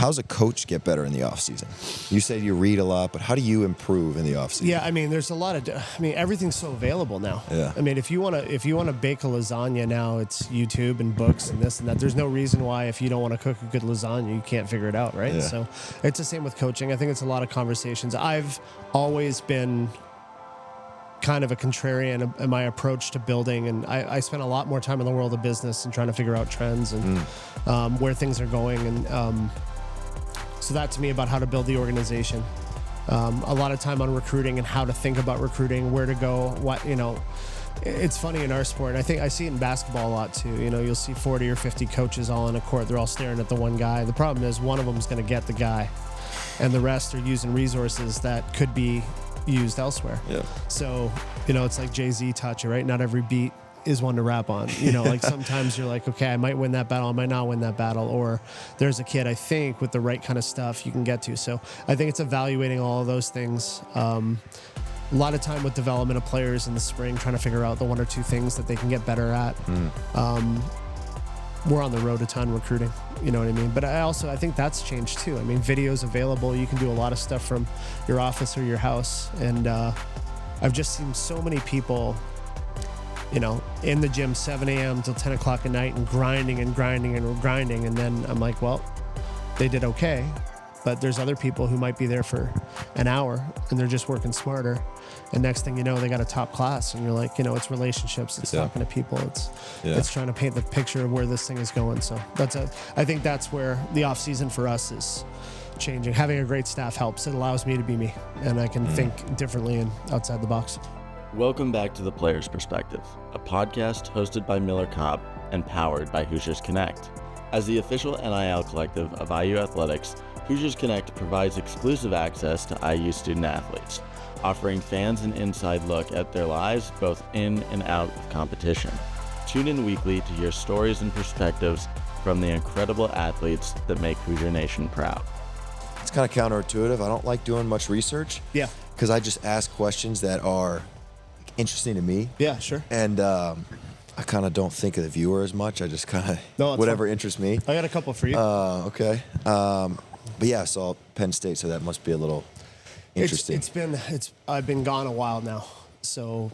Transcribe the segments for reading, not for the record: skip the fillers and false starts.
how's a coach get better in the off season? You said you read a lot, but how do you improve in the off season? Yeah, I mean, there's a lot of. Everything's so available now. Yeah. I mean, if you wanna bake a lasagna now, it's YouTube and books and this and that. There's no reason why if you don't want to cook a good lasagna, you can't figure it out, right? Yeah. So it's the same with coaching. I think it's a lot of conversations. I've always been kind of a contrarian in my approach to building, and I spent a lot more time in the world of business and trying to figure out trends and where things are going, and so that to me about how to build the organization. A lot of time on recruiting and how to think about recruiting, where to go, what, it's funny in our sport. I think I see it in basketball a lot too. You'll see 40 or 50 coaches all on a court. They're all staring at the one guy. The problem is one of them is going to get the guy, and the rest are using resources that could be used elsewhere. Yeah. So, it's like Jay-Z taught you, right? Not every beat is one to rap on. Like sometimes you're like, okay, I might win that battle, I might not win that battle, or there's a kid I think with the right kind of stuff you can get to. So I think it's evaluating all of those things. A lot of time with development of players in the spring, trying to figure out the one or two things that they can get better at. We're on the road a ton recruiting, you know what I mean? But I think that's changed too. I mean, video's available. You can do a lot of stuff from your office or your house. And I've just seen so many people, in the gym 7 a.m. till 10 o'clock at night and grinding. And then I'm like, well, they did okay. But there's other people who might be there for an hour and they're just working smarter. And next thing you know, they got a top class. And you're like, it's relationships. It's talking to people. It's trying to paint the picture of where this thing is going. So I think that's where the off season for us is changing. Having a great staff helps. It allows me to be me, and I can think differently and outside the box. Welcome back to The Player's Perspective, a podcast hosted by Miller Kopp and powered by Hoosiers Connect. As the official NIL collective of IU Athletics, Hoosiers Connect provides exclusive access to IU student athletes, offering fans an inside look at their lives both in and out of competition. Tune in weekly to hear stories and perspectives from the incredible athletes that make Hoosier Nation proud. It's kind of counterintuitive. I don't like doing much research. Yeah. Because I just ask questions that are interesting to me. Yeah, sure. And I kind of don't think of the viewer as much. I just kind of, whatever interests me. I got a couple for you. Okay. But yeah, I saw Penn State, so that must be a little interesting. I've been gone a while now, so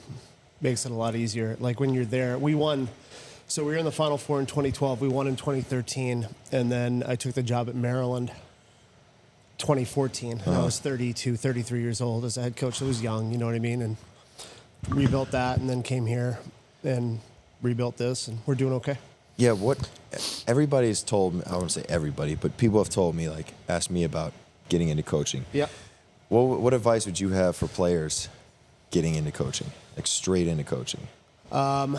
makes it a lot easier. Like when you're there, we won. So we were in the Final Four in 2012. We won in 2013, and then I took the job at Maryland 2014. And I was 32, 33 years old as a head coach. I was young, you know what I mean? And rebuilt that, and then came here and rebuilt this, and we're doing okay. Yeah, what everybody's told me, I won't say everybody, but people have told me, asked me about getting into coaching. Yeah. What advice would you have for players getting into coaching, straight into coaching? I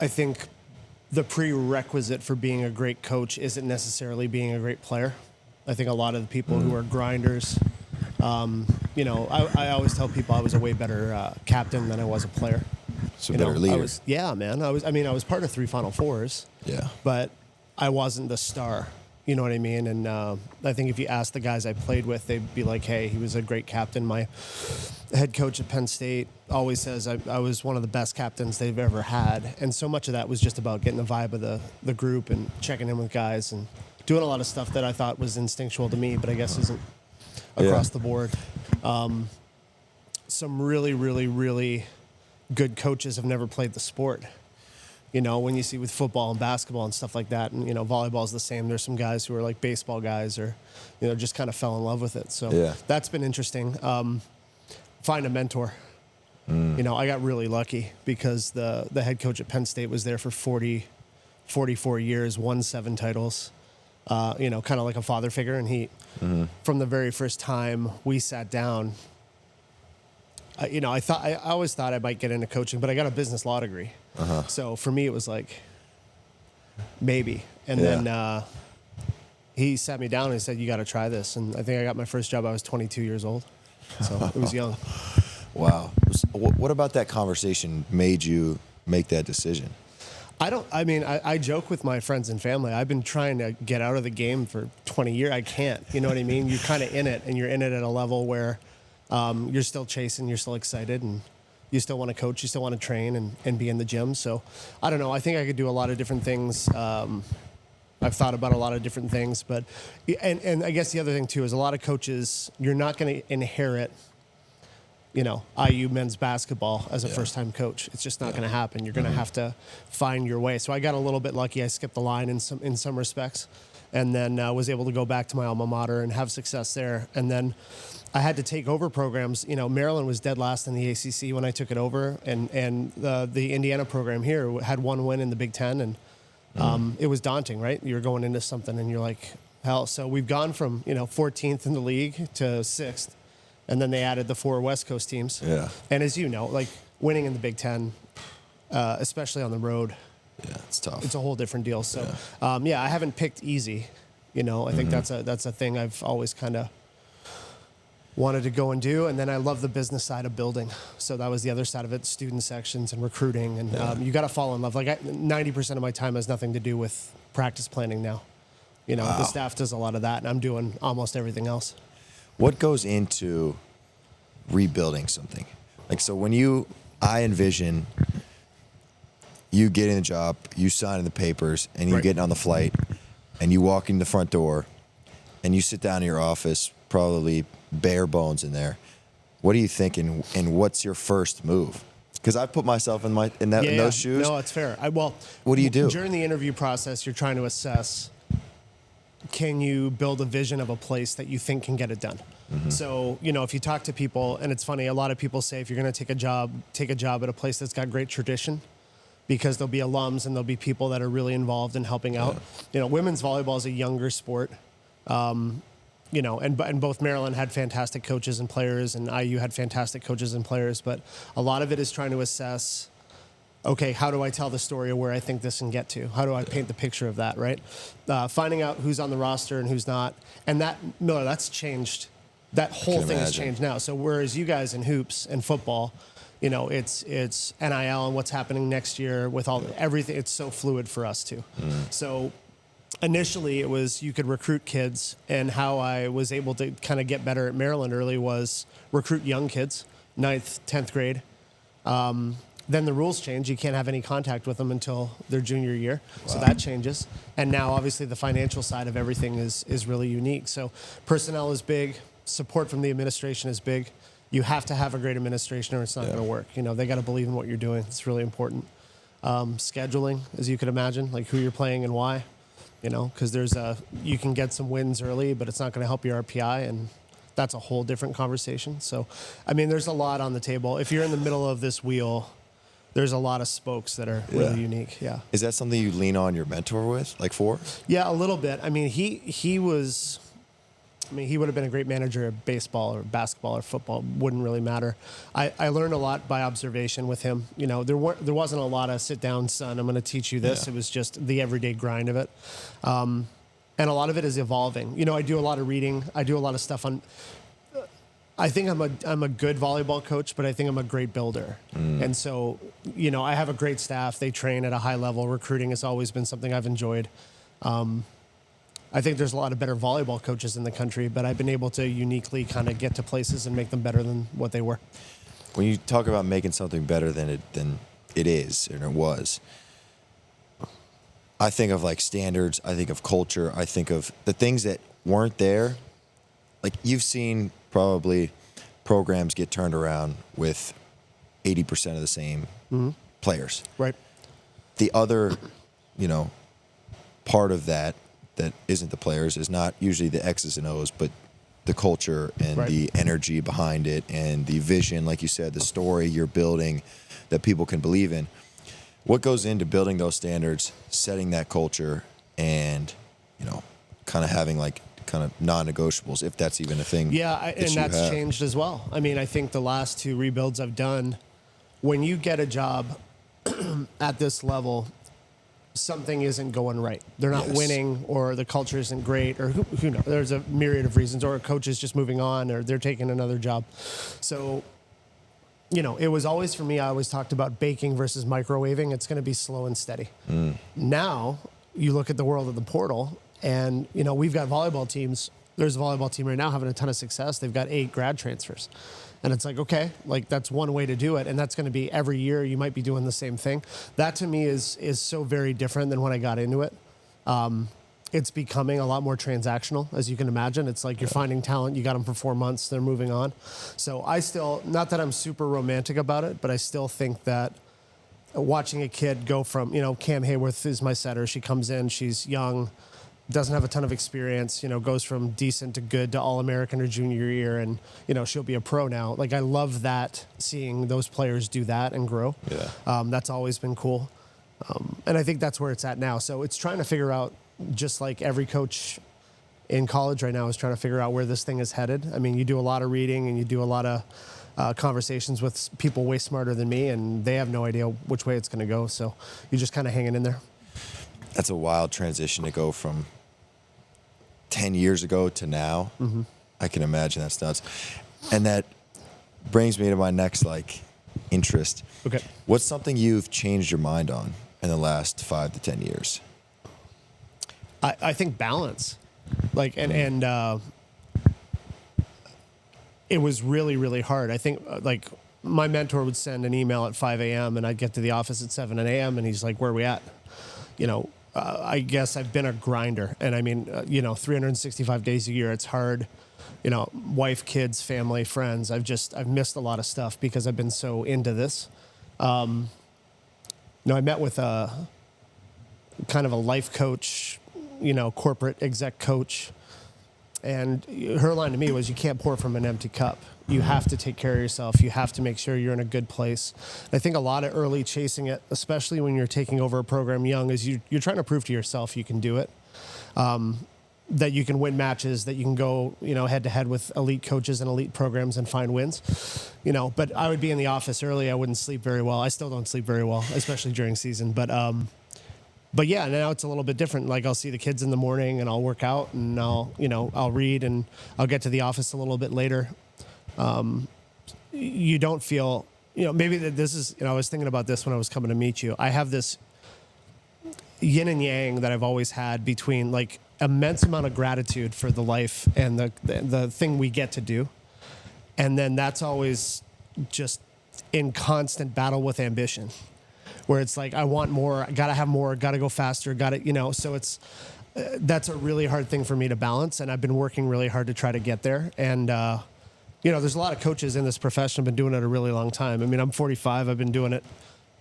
think the prerequisite for being a great coach isn't necessarily being a great player. I think a lot of the people who are grinders, I always tell people I was a way better captain than I was a player. So better leader. I was part of 3 Final Fours. Yeah. But I wasn't the star. You know what I mean? And I think if you ask the guys I played with, they'd be like, hey, he was a great captain. My head coach at Penn State always says I was one of the best captains they've ever had. And so much of that was just about getting the vibe of the group and checking in with guys and doing a lot of stuff that I thought was instinctual to me, but I guess isn't across the board. Some really, really, really good coaches have never played the sport. When you see with football and basketball and stuff like that, and, volleyball is the same. There's some guys who are like baseball guys or, just kind of fell in love with it. So that's been interesting. Find a mentor. I got really lucky because the head coach at Penn State was there for 44 years, won 7 titles, kind of like a father figure. And he, from the very first time we sat down, I always thought I might get into coaching, but I got a business law degree. So for me, it was like, maybe. And then he sat me down and he said, you got to try this. And I think I got my first job, I was 22 years old. So it was young. Wow. What about that conversation made you make that decision? I joke with my friends and family. I've been trying to get out of the game for 20 years. I can't. You know what I mean? You're kind of in it, and you're in it at a level where you're still chasing, you're still excited, and you still want to coach, you still want to train and be in the gym. So I don't know. I think I could do a lot of different things I've thought about a lot of different things, but and I guess the other thing too is a lot of coaches, you're not going to inherit, IU men's basketball as a first-time coach. It's just not going to happen. You're going to have to find your way. So I got a little bit lucky. I skipped the line in some respects, and then was able to go back to my alma mater and have success there. And then I had to take over programs. Maryland was dead last in the ACC when I took it over, and the Indiana program here had one win in the Big Ten, and it was daunting, right? You're going into something, and you're like, hell. So we've gone from 14th in the league to 6th. And then they added the 4 West Coast teams. Yeah. And as you know, like winning in the Big Ten, especially on the road, it's tough. It's a whole different deal. So, I haven't picked easy. I think that's a thing I've always kind of wanted to go and do. And then I love the business side of building. So that was the other side of it: student sections and recruiting. And you got to fall in love. Like 90% of my time has nothing to do with practice planning now. The staff does a lot of that, and I'm doing almost everything else. What goes into rebuilding something? Like, so when I envision you getting the job, you signing the papers, and you getting on the flight, and you walk in the front door, and you sit down in your office, probably bare bones in there. What are you thinking, and what's your first move? Because I put myself in those shoes. No, it's fair. What do you do? During the interview process, you're trying to assess, can you build a vision of a place that you think can get it done? Mm-hmm. So, if you talk to people, and it's funny, a lot of people say if you're going to take a job at a place that's got great tradition, because there'll be alums and there'll be people that are really involved in helping out. Women's volleyball is a younger sport, and both Maryland had fantastic coaches and players, and IU had fantastic coaches and players, but a lot of it is trying to assess, okay, how do I tell the story of where I think this can get to? How do I paint the picture of that, right? Finding out who's on the roster and who's not. And that, Miller, that's changed. That whole thing has changed now. So whereas you guys in hoops and football, it's NIL and what's happening next year with everything. It's so fluid for us too. So initially it was you could recruit kids, and how I was able to kind of get better at Maryland early was recruit young kids, 9th, 10th grade. Then the rules change. You can't have any contact with them until their junior year. Wow. So that changes. And now, obviously, the financial side of everything is really unique. So personnel is big. Support from the administration is big. You have to have a great administration or it's not going to work. They got to believe in what you're doing. It's really important. Scheduling, as you could imagine, like who you're playing and why. Because you can get some wins early, but it's not going to help your RPI, and that's a whole different conversation. So, there's a lot on the table. If you're in the middle of this wheel, there's a lot of spokes that are really unique. Yeah. Is that something you lean on your mentor with, for? Yeah, a little bit. He would have been a great manager of baseball or basketball or football. Wouldn't really matter. I learned a lot by observation with him. There wasn't a lot of sit down, son, I'm going to teach you this. Yeah. It was just the everyday grind of it. And a lot of it is evolving. I do a lot of reading. I do a lot of stuff on. I think I'm a good volleyball coach, but I think I'm a great builder. And so, I have a great staff. They train at a high level. Recruiting has always been something I've enjoyed. I think there's a lot of better volleyball coaches in the country, but I've been able to uniquely kind of get to places and make them better than what they were. When you talk about making something better than it is and it was, I think of standards. I think of culture. I think of the things that weren't there. You've seen probably programs get turned around with 80% of the same players. Right. The other, part of that isn't the players is not usually the X's and O's, but the culture and the energy behind it and the vision, like you said, the story you're building that people can believe in. What goes into building those standards, setting that culture, and, kind of having non-negotiables, if that's even a thing. Yeah, and that's changed as well. I think the last 2 rebuilds I've done, when you get a job at this level, something isn't going right. They're not winning, or the culture isn't great, or who knows. There's a myriad of reasons, or a coach is just moving on, or they're taking another job. So, it was always, for me, I always talked about baking versus microwaving. It's going to be slow and steady. Now, you look at the world of the portal, and, we've got volleyball teams. There's a volleyball team right now having a ton of success. They've got 8 grad transfers. And it's okay, that's one way to do it. And that's going to be every year you might be doing the same thing. That to me is so very different than when I got into it. it's becoming a lot more transactional, as you can imagine. It's like you're finding talent, you got them for 4 months, they're moving on. So I still, not that I'm super romantic about it, but I still think that watching a kid go from, Cam Hayworth is my setter. She comes in, she's young, doesn't have a ton of experience, goes from decent to good to All-American her junior year, and, she'll be a pro now. Like, I love that, seeing those players do that and grow. Yeah. That's always been cool. And I think that's where it's at now. So it's trying to figure out, just like every coach in college right now is trying to figure out where this thing is headed. I mean, you do a lot of reading and you do a lot of conversations with people way smarter than me, and they have no idea which way it's going to go. So you're just kind of hanging in there. That's a wild transition to go from 10 years ago to now. Mm-hmm. I can imagine that's nuts. And that brings me to my next interest. Okay. What's something you've changed your mind on in the last 5 to 10 years? I think balance, and it was really, really hard. I think my mentor would send an email at 5 a.m. and I'd get to the office at 7 a.m. and he's like, "Where are we at?" I guess I've been a grinder, and I mean, 365 days a year, it's hard. Wife, kids, family, friends. I've missed a lot of stuff because I've been so into this. I met with a kind of a life coach, corporate exec coach. And her line to me was, you can't pour from an empty cup. You have to take care of yourself. You have to make sure you're in a good place. I think a lot of early chasing it, especially when you're taking over a program young, is you're trying to prove to yourself you can do it. That you can win matches, that you can go, head to head with elite coaches and elite programs and find wins. But I would be in the office early. I wouldn't sleep very well. I still don't sleep very well, especially during season. But yeah, now it's a little bit different. Like, I'll see the kids in the morning and I'll work out and I'll read and I'll get to the office a little bit later. You don't feel, maybe that this is, I was thinking about this when I was coming to meet you. I have this yin and yang that I've always had between immense amount of gratitude for the life and the thing we get to do. And then that's always just in constant battle with ambition, where it's like, I want more, I gotta have more, gotta go faster, so it's, that's a really hard thing for me to balance. And I've been working really hard to try to get there. And, there's a lot of coaches in this profession have been doing it a really long time. I mean, I'm 45. I've been doing it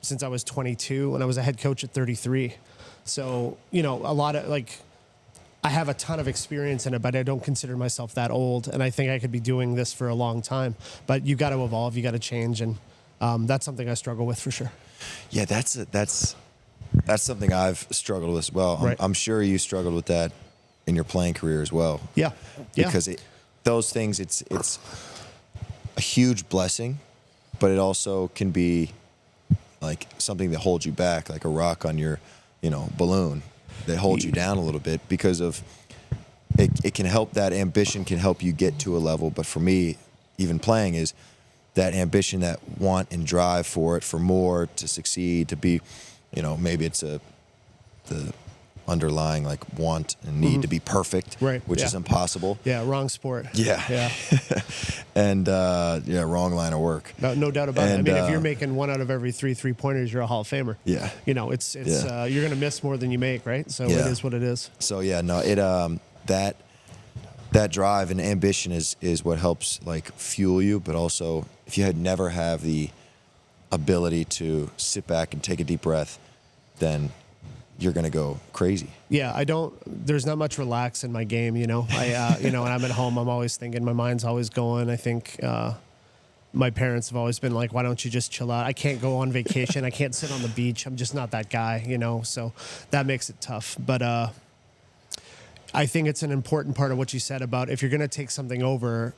since I was 22, and I was a head coach at 33. So, a lot of I have a ton of experience in it, but I don't consider myself that old. And I think I could be doing this for a long time, but you got to evolve, you got to change. And that's something I struggle with for sure. Yeah, that's something I've struggled with as well. Right. I'm sure you struggled with that in your playing career as well. Yeah. Because those things, it's a huge blessing, but it also can be something that holds you back, like a rock on your, balloon that holds you down a little bit, because of it can help, that ambition can help you get to a level. But for me, even playing, is that ambition, that want and drive for it, for more, to succeed, to be, maybe it's the underlying want and need to be perfect, right? Which is impossible. Yeah, wrong sport. Yeah. And wrong line of work. No doubt about it. I mean, if you're making 1 out of every 3 3-pointers, you're a Hall of Famer. Yeah. It's you're gonna miss more than you make, right? So It is what it is. So that drive and ambition is what helps fuel you. But also, if you had never have the ability to sit back and take a deep breath, then you're going to go crazy. Yeah, there's not much relax in my game, when I'm at home, I'm always thinking, my mind's always going. I think my parents have always been like, why don't you just chill out? I can't go on vacation. I can't sit on the beach. I'm just not that guy, so that makes it tough. But I think it's an important part of what you said about, if you're going to take something over,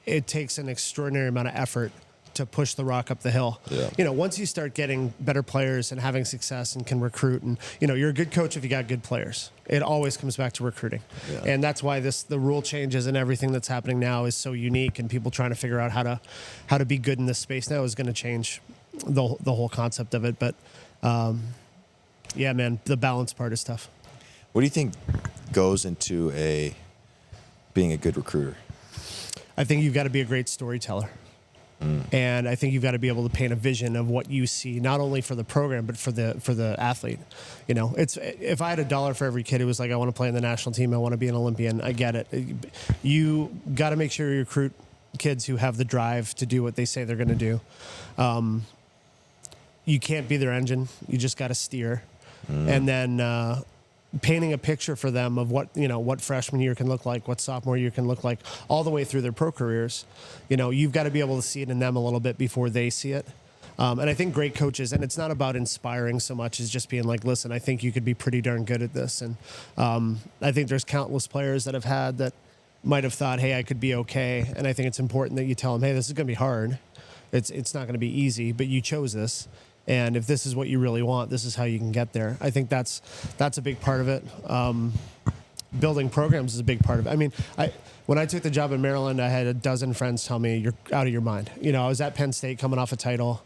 it takes an extraordinary amount of effort to push the rock up the hill. Yeah. Once you start getting better players and having success and can recruit, and you're a good coach if you got good players. It always comes back to recruiting. Yeah. And that's why the rule changes and everything that's happening now is so unique, and people trying to figure out how to be good in this space now is going to change the whole concept of it. But yeah, man, the balance part is tough. What do you think goes into being a good recruiter? I think you've got to be a great storyteller. And I think you've got to be able to paint a vision of what you see, not only for the program, but for the athlete. You know, it's, if I had $1 for every kid who was like, I want to play in the national team, I want to be an Olympian, I get it. You got to make sure you recruit kids who have the drive to do what they say they're going to do. You can't be their engine. You just got to steer. And then painting a picture for them of what, you know, what freshman year can look like, what sophomore year can look like, all the way through their pro careers. You know, you've got to be able to see it in them a little bit before they see it. And I think great coaches, and it's not about inspiring so much as just being like, listen, I think you could be pretty darn good at this. And I think there's countless players that have had that might have thought, hey, I could be okay. And I think it's important that you tell them, hey, this is going to be hard. It's not going to be easy, but you chose this. And if this is what you really want, this is how you can get there. I think that's a big part of it. Building programs is a big part of it. I mean, when I took the job in Maryland, I had a dozen friends tell me, you're out of your mind. You know, I was at Penn State coming off a title.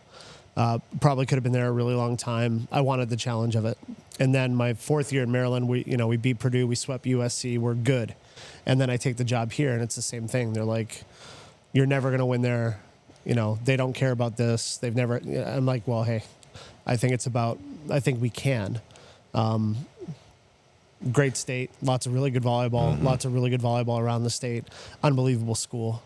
Probably could have been there a really long time. I wanted the challenge of it. And then my 4th year in Maryland, we beat Purdue, we swept USC, we're good. And then I take the job here, and it's the same thing. They're like, you're never going to win there. You know, they don't care about this. They've never. I'm like, well, hey, I think we can. Great state, lots of really good volleyball, lots of really good volleyball around the state. Unbelievable school.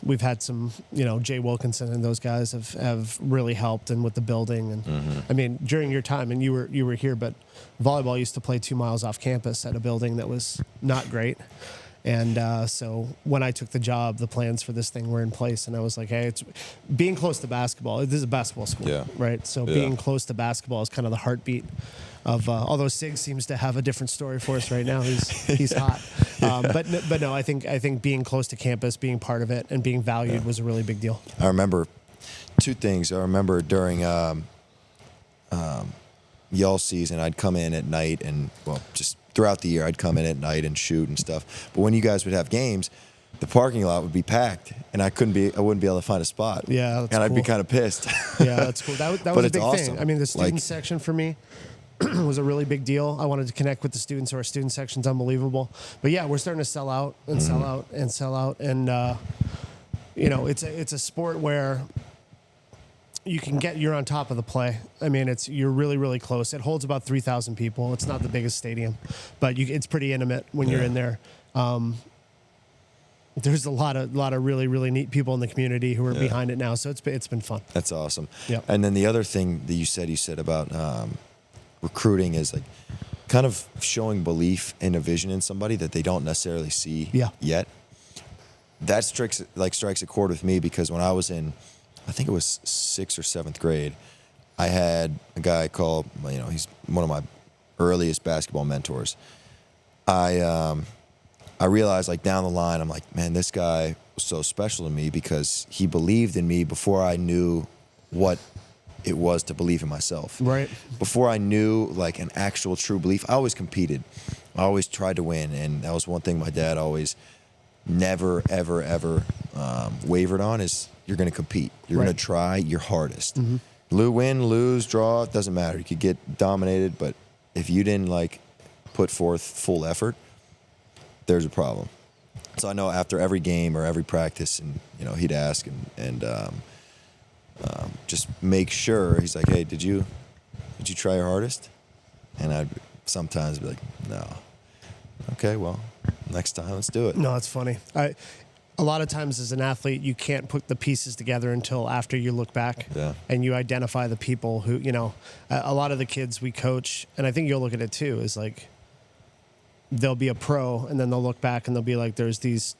We've had some, you know, Jay Wilkinson and those guys have really helped and with the building. And I mean, during your time, and you were here, but volleyball used to play 2 miles off campus at a building that was not great. And so when I took the job, the plans for this thing were in place, and I was like, hey, it's being close to basketball. This is a basketball school, right? So being close to basketball is kind of the heartbeat of. Although Sig seems to have a different story for us right now. He's hot, but no, I think being close to campus, being part of it, and being valued was a really big deal. I remember 2 things. I remember during y'all season, I'd come in at night and just throughout the year, I'd come in at night and shoot and stuff. But when you guys would have games, the parking lot would be packed, and I wouldn't be able to find a spot. Yeah, that's and I'd cool. be kind of pissed. Yeah, that's cool. That was a big awesome. thing. I mean, the student section for me was a really big deal. I wanted to connect with the students, so our student section's unbelievable. But yeah, we're starting to sell out and sell out and sell out, and you know, it's a sport where you're on top of the play. I mean, you're really, really close. It holds about 3,000 people. It's not the biggest stadium, but it's pretty intimate when you're in there. There's a lot of really, really neat people in the community who are behind it now. So it's been fun. That's awesome. Yeah. And then the other thing that you said about recruiting is like kind of showing belief in a vision in somebody that they don't necessarily see yet. That strikes a chord with me, because when I was in, I think it was 6th or 7th grade, I had a guy called, you know, he's one of my earliest basketball mentors. I realized, like, down the line, I'm like, man, this guy was so special to me because he believed in me before I knew what it was to believe in myself. Right. Before I knew, like, an actual true belief. I always competed. I always tried to win, and that was one thing my dad always never, ever, ever wavered on is, you're going to compete. You're going to try your hardest. Win, lose, draw, it doesn't matter. You could get dominated, but if you didn't, like, put forth full effort, there's a problem. So I know after every game or every practice, and, you know, he'd ask and just make sure. He's like, hey, did you try your hardest? And I'd sometimes be like, no. Okay, well, next time, let's do it. No, it's funny. A lot of times as an athlete, you can't put the pieces together until after you look back and you identify the people who, you know, a lot of the kids we coach, and I think you'll look at it too, is like they'll be a pro and then they'll look back and they'll be like, there's these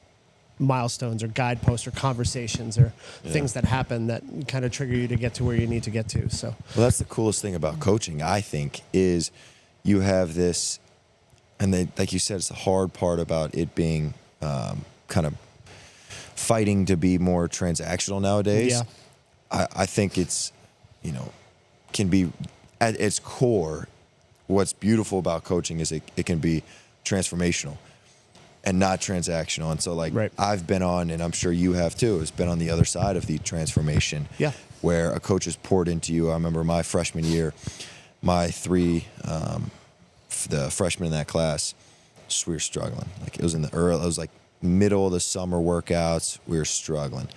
milestones or guideposts or conversations or things that happen that kind of trigger you to get to where you need to get to. So, well, that's the coolest thing about coaching, I think, is you have this, and like you said, it's the hard part about it being kind of fighting to be more transactional nowadays. Yeah. I think it's, you know, can be at its core. What's beautiful about coaching is it can be transformational and not transactional. And so, like, I've been on, and I'm sure you have too, has been on the other side of the transformation. Yeah. Where a coach has poured into you. I remember my freshman year, my 3, the freshmen in that class, we were struggling. Like, it was in the early, it was like middle of the summer workouts, we were struggling.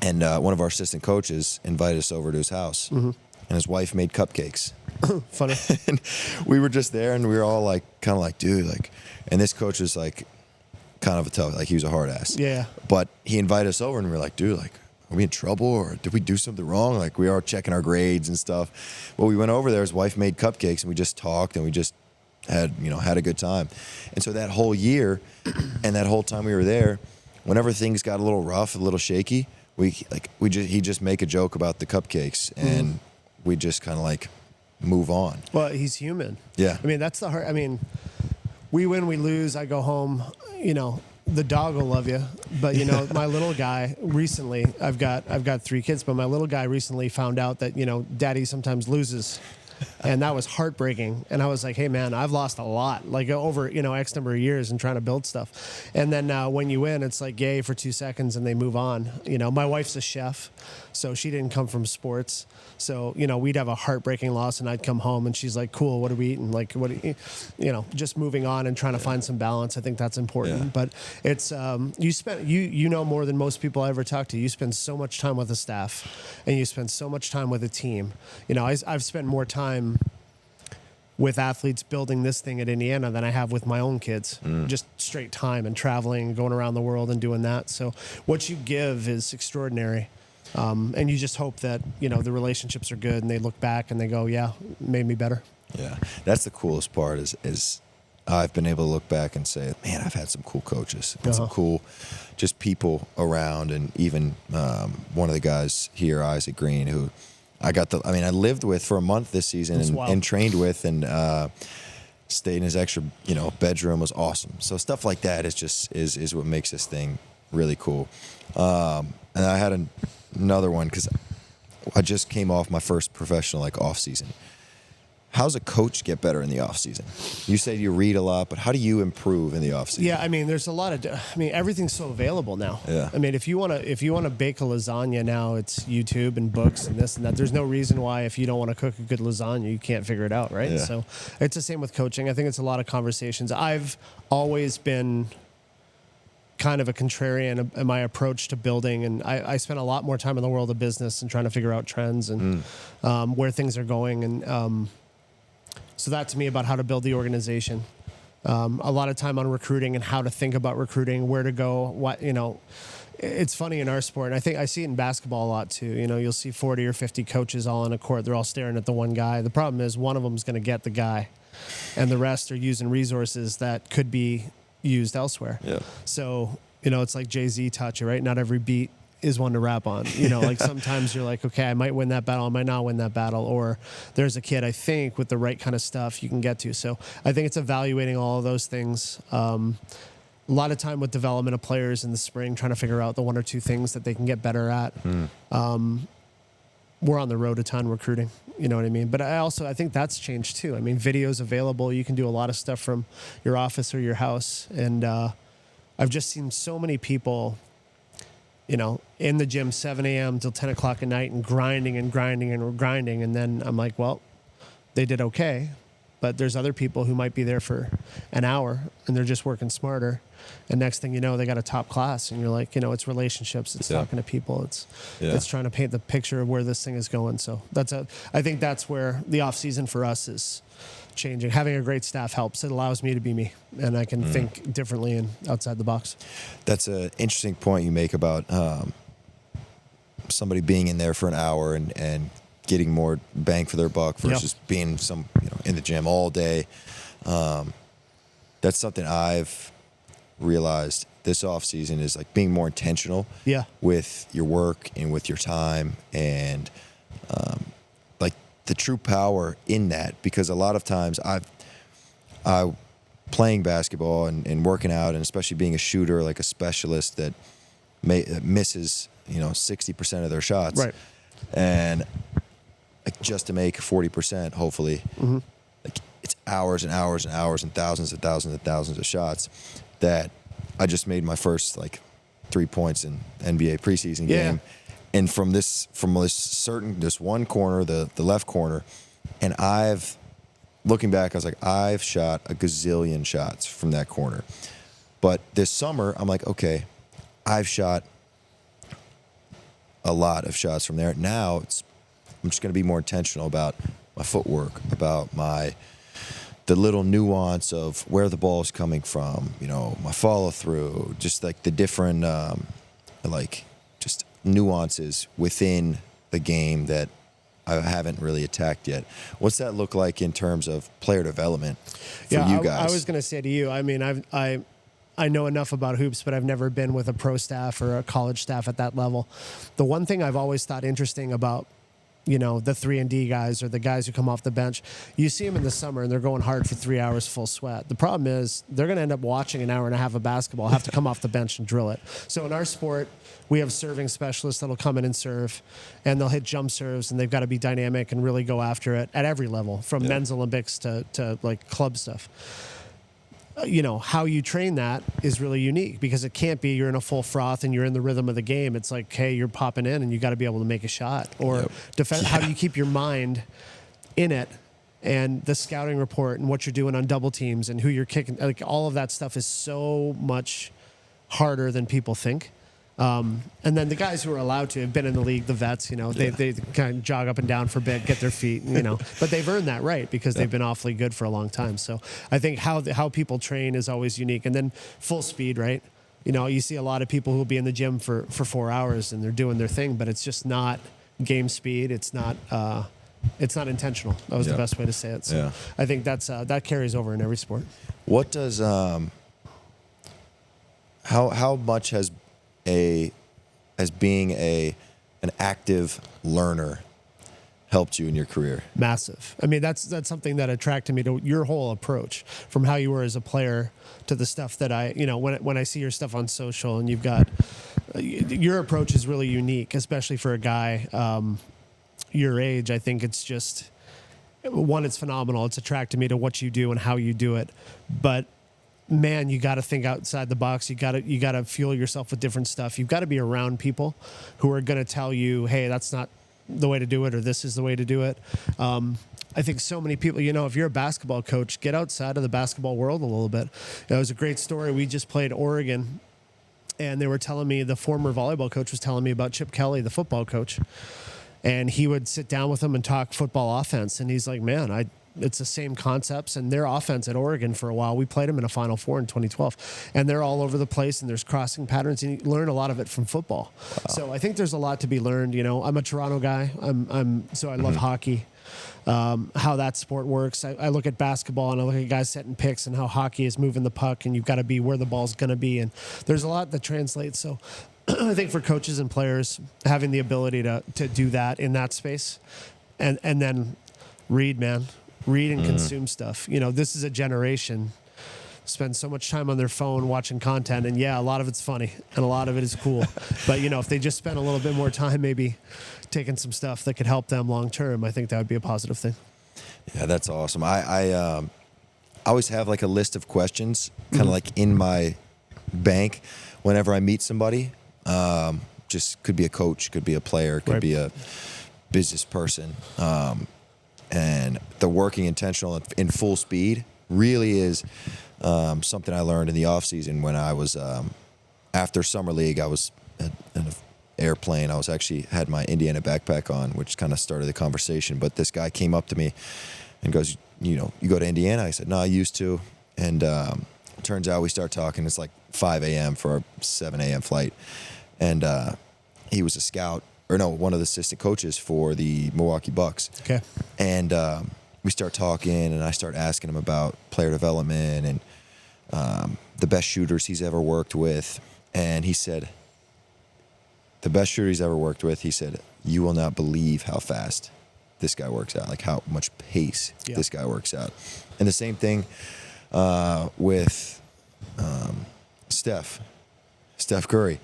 And one of our assistant coaches invited us over to his house, and his wife made cupcakes. Funny. And we were just there, and we were all like, kind of like, dude, like, and this coach was like, kind of a tough, like he was a hard ass. Yeah. But he invited us over, and we were like, dude, like, are we in trouble, or did we do something wrong? Like, we are checking our grades and stuff. But we went over there, his wife made cupcakes, and we just talked, and we just had a good time. And so that whole year, and that whole time we were there, whenever things got a little rough, a little shaky, he'd just make a joke about the cupcakes, and we just kind of like move on. Well, he's human. Yeah. I mean, that's the hard. I mean, we win, we lose. I go home. The dog will love you, but my little guy recently. I've got 3 kids, but my little guy recently found out that Daddy sometimes loses. And that was heartbreaking. And I was like, hey, man, I've lost a lot, like over, X number of years and trying to build stuff. And then when you win, it's like yay for 2 seconds and they move on. My wife's a chef, so she didn't come from sports. So, we'd have a heartbreaking loss and I'd come home and she's like, cool, what are we eating? Like, just moving on and trying to find some balance. I think that's important. Yeah. But it's, you know more than most people I ever talk to. You spend so much time with the staff and you spend so much time with a team. I've spent more time with athletes building this thing at Indiana than I have with my own kids. Just straight time and traveling and going around the world and doing that. So what you give is extraordinary. And you just hope that, the relationships are good and they look back and they go, yeah, it made me better. Yeah. That's the coolest part is I've been able to look back and say, man, I've had some cool coaches, some cool just people around. And even one of the guys here, Isaac Green, who I lived with for a month this season and trained with and stayed in his extra, bedroom. Was awesome. So stuff like that is what makes this thing really cool. And I had another one because I just came off my first professional off season. How's a coach get better in the off season? You said you read a lot, but how do you improve in the off season? Yeah, there's a lot of. Everything's so available now. Yeah. If you want to bake a lasagna now, it's YouTube and books and this and that. There's no reason why if you don't want to cook a good lasagna, you can't figure it out, right? Yeah. So it's the same with coaching. I think it's a lot of conversations. I've always been kind of a contrarian in my approach to building, and I spent a lot more time in the world of business and trying to figure out trends and where things are going and. So that to me about how to build the organization. A lot of time on recruiting and how to think about recruiting, where to go, what, it's funny in our sport. And I think I see it in basketball a lot too. You'll see 40 or 50 coaches all on a court. They're all staring at the one guy. The problem is one of them is going to get the guy and the rest are using resources that could be used elsewhere. Yeah. So, it's like Jay-Z taught you, right? Not every beat is one to rap on. Sometimes you're like, okay, I might win that battle, I might not win that battle, or there's a kid I think with the right kind of stuff you can get to. So I think it's evaluating all of those things. A lot of time with development of players in the spring, trying to figure out the 1 or 2 things that they can get better at. We're on the road a ton recruiting, you know what I mean? But I think that's changed too. Video's available. You can do a lot of stuff from your office or your house. And I've just seen so many people in the gym 7 a.m. till 10 o'clock at night and grinding. And then I'm like, well, they did okay. But there's other people who might be there for an hour and they're just working smarter. And next thing you know, they got a top class. And you're like, it's relationships. It's talking to people. It's trying to paint the picture of where this thing is going. So I think that's where the off season for us is changing. Having a great staff helps. It allows me to be me, and I can think differently and outside the box. That's an interesting point you make about somebody being in there for an hour and getting more bang for their buck versus being in the gym all day. That's something I've realized this off season is being more intentional with your work and with your time and the true power in that, because a lot of times I playing basketball and working out, and especially being a shooter, a specialist that misses 60% of their shots, right? And just to make 40%, hopefully, it's hours and hours and hours and thousands of shots that I just made my first 3 points in NBA preseason game. And from this one corner, the left corner, and looking back, I was like, I've shot a gazillion shots from that corner. But this summer, I'm like, okay, I've shot a lot of shots from there. Now I'm just going to be more intentional about my footwork, about the little nuance of where the ball is coming from, my follow through, just like the different just nuances within the game that I haven't really attacked yet. What's that look like in terms of player development for you guys? I was going to say to you, I mean, I know enough about hoops, but I've never been with a pro staff or a college staff at that level. The one thing I've always thought interesting about, the 3-and-D guys or the guys who come off the bench, you see them in the summer and they're going hard for 3 hours full sweat. The problem is they're going to end up watching an hour and a half of basketball, have to come off the bench and drill it. So in our sport, we have serving specialists that'll come in and serve, and they'll hit jump serves, and they've got to be dynamic and really go after it at every level, from men's Olympics to like club stuff. How you train that is really unique, because it can't be you're in a full froth and you're in the rhythm of the game. It's like, hey, you're popping in and you got to be able to make a shot or defend. How do you keep your mind in it, and the scouting report and what you're doing on double teams and who you're kicking? Like, all of that stuff is so much harder than people think. And then the guys who are allowed to have been in the league, the vets, they kind of jog up and down for a bit, get their feet, but they've earned that right because they've been awfully good for a long time. So I think how people train is always unique. And then full speed, right? You see a lot of people who will be in the gym for 4 hours and they're doing their thing, but it's just not game speed. It's not intentional. That was the best way to say it. So I think that carries over in every sport. What does, how much has being an active learner helped you in your career? Massive. I mean, that's something that attracted me to your whole approach, from how you were as a player to the stuff that when I see your stuff on social, and you've got your approach is really unique, especially for a guy your age. I think it's just, one, it's phenomenal. It's attracted me to what you do and how you do it, but man, you got to think outside the box. You got to fuel yourself with different stuff. You've got to be around people who are going to tell you, hey, that's not the way to do it, or this is the way to do it. I think so many people, if you're a basketball coach, get outside of the basketball world a little bit. It was a great story. We just played Oregon, and they were telling me, the former volleyball coach was telling me about Chip Kelly, the football coach, and he would sit down with them and talk football offense. And he's like, man, it's the same concepts, and their offense at Oregon for a while. We played them in a Final Four in 2012, and they're all over the place, and there's crossing patterns, and you learn a lot of it from football. Wow. So I think there's a lot to be learned. I'm a Toronto guy. So I love hockey, how that sport works. I look at basketball, and I look at guys setting picks, and how hockey is moving the puck, and you've got to be where the ball's going to be, and there's a lot that translates. So I think for coaches and players, having the ability to do that in that space, and then read and consume stuff. This is a generation spends so much time on their phone watching content, and a lot of it's funny and a lot of it is cool. But if they just spend a little bit more time maybe taking some stuff that could help them long term, I think that would be a positive thing. Yeah, that's awesome. I always have like a list of questions kind of like in my bank whenever I meet somebody. Just could be a coach, could be a player, could be a business person. And the working intentional in full speed really is something I learned in the off season when I was after summer league. I was in an airplane. I was actually had my Indiana backpack on, which kind of started the conversation. But this guy came up to me and goes, you go to Indiana? I said, no, I used to. And turns out we start talking. It's like 5 a.m. for our 7 a.m. flight. And he was a scout. Or no, one of the assistant coaches for the Milwaukee Bucks. Okay. And we start talking, and I start asking him about player development and the best shooters he's ever worked with. And he said, the best shooter he's ever worked with, he said, you will not believe how fast this guy works out, like how much pace this guy works out. And the same thing with Steph Curry.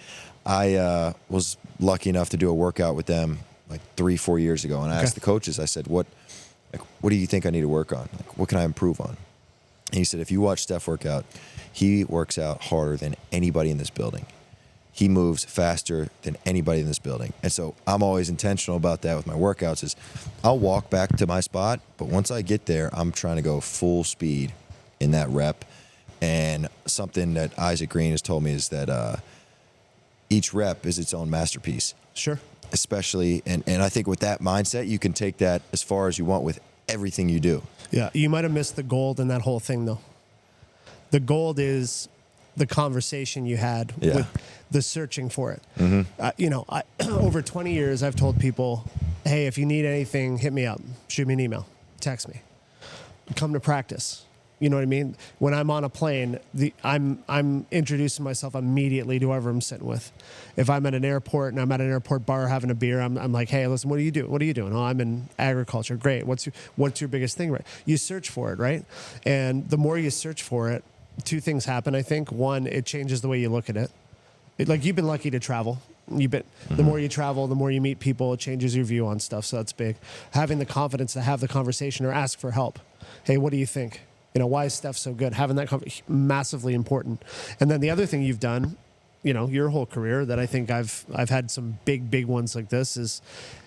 I was lucky enough to do a workout with them like 3-4 years ago, and I asked the coaches, I said, what do you think I need to work on? Like, what can I improve on? And he said, if you watch Steph work out, he works out harder than anybody in this building. He moves faster than anybody in this building. And so I'm always intentional about that with my workouts is I'll walk back to my spot, but once I get there, I'm trying to go full speed in that rep. And something that Isaac Green has told me is that each rep is its own masterpiece. Sure. especially, and I think with that mindset, you can take that as far as you want with everything you do. Yeah, you might have missed the gold in that whole thing, though. The gold is the conversation you had with the searching for it. Over 20 years, I've told people, hey, if you need anything, hit me up. Shoot me an email. Text me. Come to practice. You know what I mean? When I'm on a plane, I'm introducing myself immediately to whoever I'm sitting with. If I'm at an airport and I'm at an airport bar having a beer, I'm like, hey, listen, what do you do? What are you doing? Oh, I'm in agriculture. Great. What's your biggest thing? Right? You search for it, right? And the more you search for it, two things happen. I think one, it changes the way you look at it. Like you've been lucky to travel. The more you travel, the more you meet people. It changes your view on stuff. So that's big. Having the confidence to have the conversation or ask for help. Hey, what do you think? Why is Steph so good? Having that massively important. And then the other thing you've done, your whole career that I think I've had some big ones like this is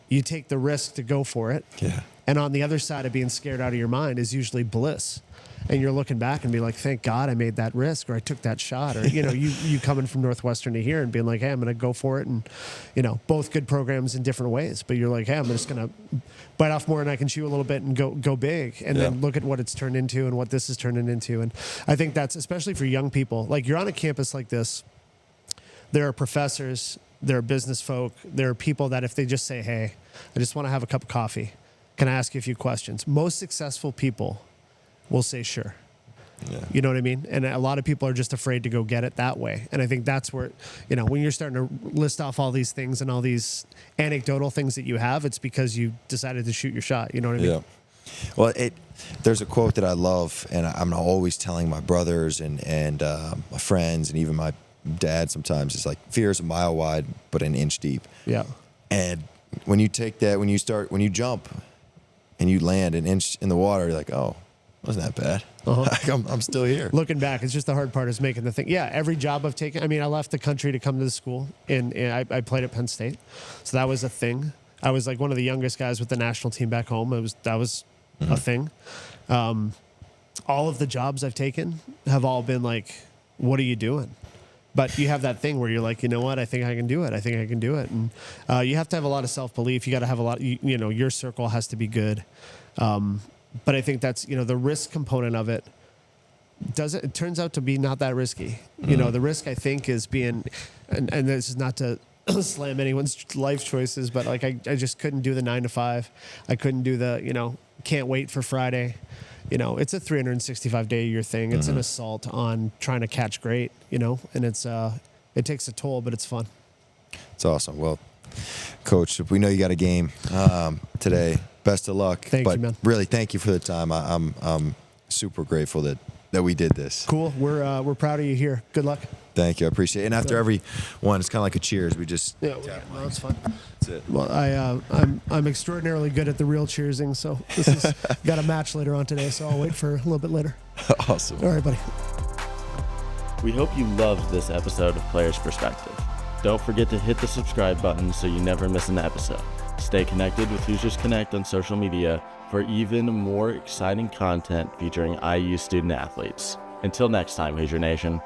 you take the risk to go for it. Yeah. And on the other side of being scared out of your mind is usually bliss. And you're looking back and be like, thank God I made that risk or I took that shot. Or, you coming from Northwestern to here and being like, hey, I'm going to go for it. And, both good programs in different ways. But you're like, hey, I'm just going to bite off more than I can chew a little bit and go big. And then look at what it's turned into and what this is turning into. And I think that's especially for young people. Like you're on a campus like this, there are professors, there are business folk, there are people that if they just say, hey, I just want to have a cup of coffee. Can I ask you a few questions? Most successful people will say sure. Yeah. You know what I mean? And a lot of people are just afraid to go get it that way. And I think that's where, when you're starting to list off all these things and all these anecdotal things that you have, it's because you decided to shoot your shot. You know what I mean? Yeah. Well, there's a quote that I love, and I'm always telling my brothers and my friends and even my dad sometimes, it's like fear is a mile wide, but an inch deep. Yeah. And when you take that, when you jump and you land an inch in the water, you're like, oh, wasn't that bad. I'm still here. Looking back, it's just the hard part is making the thing. Yeah, every job I've taken. I mean, I left the country to come to the school, and I played at Penn State, so that was a thing. I was like one of the youngest guys with the national team back home. That was a thing. All of the jobs I've taken have all been like, what are you doing? But you have that thing where you're like, you know what? I think I can do it. I think I can do it. And you have to have a lot of self-belief. You got to have a lot. Your circle has to be good. But I think that's, the risk component of it it turns out to be not that risky. The risk I think is being, and this is not to slam anyone's life choices, but like I just couldn't do the 9 to 5. I couldn't do the, can't wait for Friday. It's a 365 day a year thing. It's an assault on trying to catch great, and it takes a toll, but it's fun. It's awesome. Well, Coach, we know you got a game today. Best of luck. Thank you, man. Really, thank you for the time. I'm super grateful that we did this. Cool. We're proud of you here. Good luck. Thank you. I appreciate it. And after every one, it's kind of like a cheers. We just no, it's fun. That's it. Well, I'm extraordinarily good at the real cheersing, so this is got a match later on today, so I'll wait for a little bit later. Awesome. All right, buddy. We hope you loved this episode of Players Perspective. Don't forget to hit the subscribe button so you never miss an episode. Stay connected with Hoosiers Connect on social media for even more exciting content featuring IU student athletes. Until next time, Hoosier Nation.